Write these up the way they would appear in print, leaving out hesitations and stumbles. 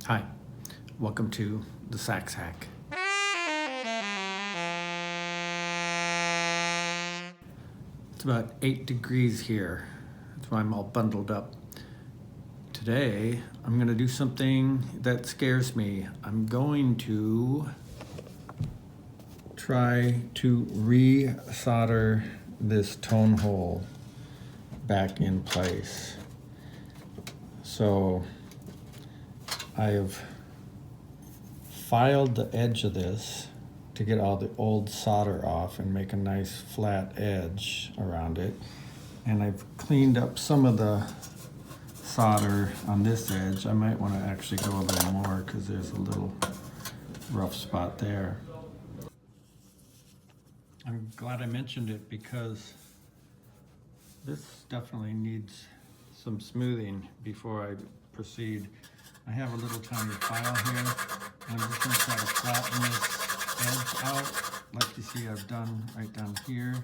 Hi, welcome to the Sax Hack. It's about 8 degrees here. That's why I'm all bundled up. Today, I'm gonna do something that scares me. I'm going to try to re-solder this tone hole back in place. So I have filed the edge of this to get all the old solder off and make a nice flat edge around it. And I've cleaned up some of the solder on this edge. I might want to actually go a little more because there's a little rough spot there. I'm glad I mentioned it because this definitely needs some smoothing before I proceed. I have a little tiny file here. I'm just going to try to flatten this edge out, like you see I've done right down here.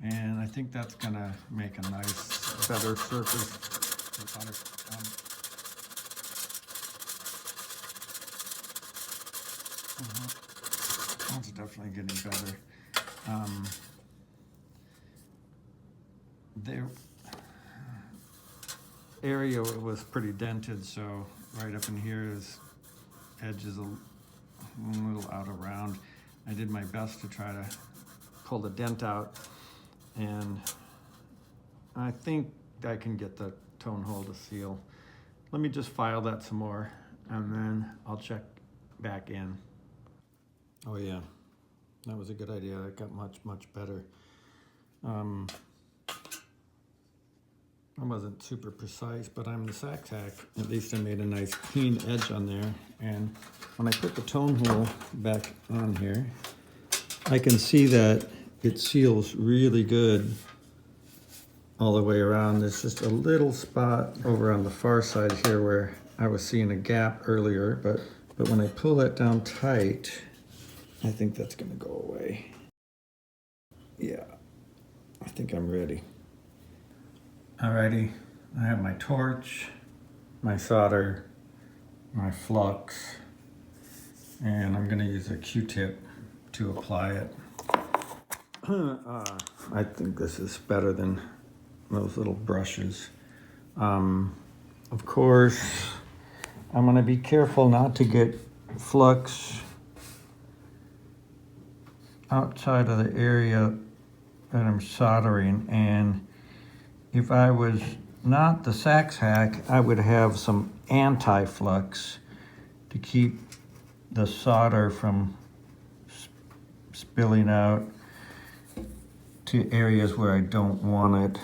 And I think that's going to make a nice, better surface. That's definitely getting better. The area was pretty dented, so right up in here is edge is a little out of round. I did my best to try to pull the dent out, and I think I can get the tone hole to seal. Let me just file that some more, and then I'll check back in. Oh yeah, that was a good idea. It got much better. I wasn't super precise, but I'm the Sax Hack. At least I made a nice clean edge on there. And when I put the tone hole back on here, I can see that it seals really good all the way around. There's just a little spot over on the far side here where I was seeing a gap earlier, but when I pull that down tight, I think that's gonna go away. Yeah, I think I'm ready. Alrighty, I have my torch, my solder, my flux, and I'm gonna use a Q-tip to apply it. I think this is better than those little brushes. Of course, I'm gonna be careful not to get flux outside of the area that I'm soldering, and if I was not the Sax Hack, I would have some anti-flux to keep the solder from spilling out to areas where I don't want it.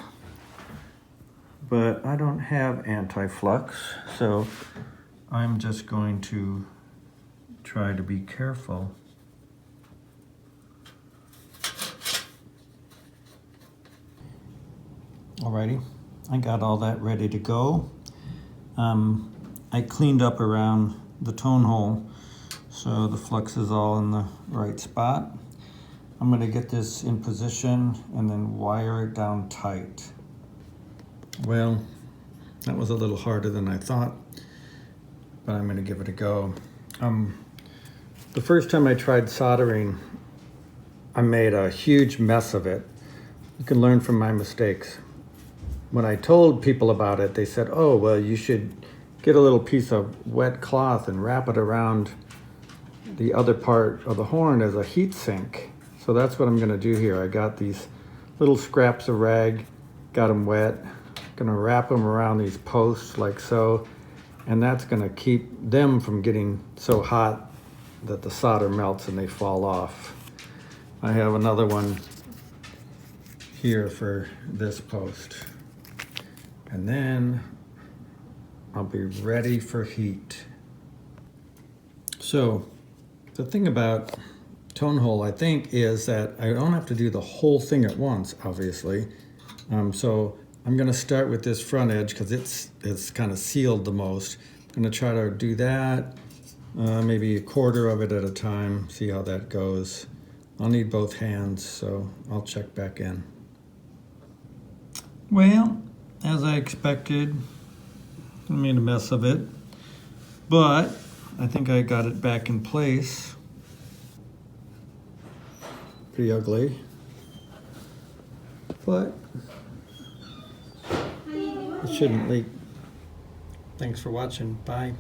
But I don't have anti-flux, so I'm just going to try to be careful. Alrighty, I got all that ready to go. I cleaned up around the tone hole, so the flux is all in the right spot. I'm going to get this in position and then wire it down tight. Well, that was a little harder than I thought, but I'm going to give it a go. The first time I tried soldering, I made a huge mess of it. You can learn from my mistakes. When I told people about it, they said, oh, well, you should get a little piece of wet cloth and wrap it around the other part of the horn as a heat sink. So that's what I'm gonna do here. I got these little scraps of rag, got them wet, gonna wrap them around these posts like so, and that's gonna keep them from getting so hot that the solder melts and they fall off. I have another one here for this post. And then I'll be ready for heat. So the thing about tone hole, I think, is that I don't have to do the whole thing at once, obviously. So I'm gonna start with this front edge because it's kind of sealed the most. I'm gonna try to do that, maybe a quarter of it at a time, see how that goes. I'll need both hands, so I'll check back in. Well, as I expected, I made a mess of it. But I think I got it back in place. Pretty ugly. But it shouldn't leak. Thanks for watching. Bye.